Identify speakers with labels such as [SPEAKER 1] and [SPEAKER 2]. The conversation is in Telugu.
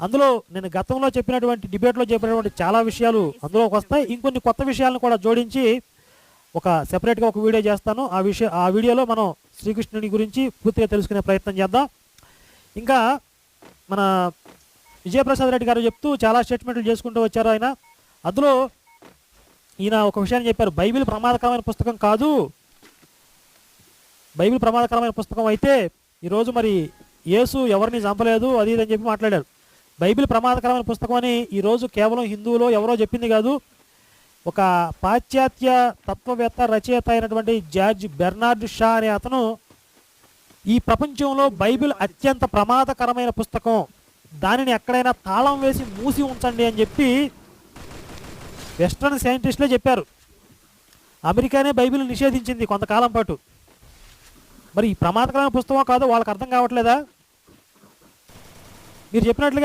[SPEAKER 1] అందులో నేను గతంలో చెప్పినటువంటి డిబేట్లో చెప్పినటువంటి చాలా విషయాలు అందులోకి వస్తాయి. ఇంకొన్ని కొత్త విషయాలను కూడా జోడించి ఒక సెపరేట్గా ఒక వీడియో చేస్తాను. ఆ వీడియోలో మనం శ్రీకృష్ణుని గురించి పూర్తిగా తెలుసుకునే ప్రయత్నం చేద్దాం. ఇంకా మన విజయప్రసాద్ రెడ్డి గారు చెప్తూ చాలా స్టేట్మెంట్లు చేసుకుంటూ వచ్చారు ఆయన. అందులో ఈయన ఒక విషయాన్ని చెప్పారు, బైబిల్ ప్రమాదకరమైన పుస్తకం కాదు, బైబిల్ ప్రమాదకరమైన పుస్తకం అయితే ఈరోజు మరి యేసు ఎవరిని చంపలేదు అది ఇదని చెప్పి మాట్లాడారు. బైబిల్ ప్రమాదకరమైన పుస్తకం అని ఈరోజు కేవలం హిందువులో ఎవరో చెప్పింది కాదు, ఒక పాశ్చాత్య తత్వవేత్త రచయిత అయినటువంటి జార్జ్ బెర్నార్డ్ షా అనే అతను ఈ ప్రపంచంలో బైబిల్ అత్యంత ప్రమాదకరమైన పుస్తకం, దానిని ఎక్కడైనా తాళం వేసి మూసి ఉంచండి అని చెప్పి వెస్ట్రన్ సైంటిస్టులే చెప్పారు. అమెరికానే బైబిల్ నిషేధించింది కొంతకాలం పాటు. మరి ఈ ప్రమాదకరమైన పుస్తకం కాదో వాళ్ళకి అర్థం కావట్లేదా? మీరు చెప్పినట్లుగా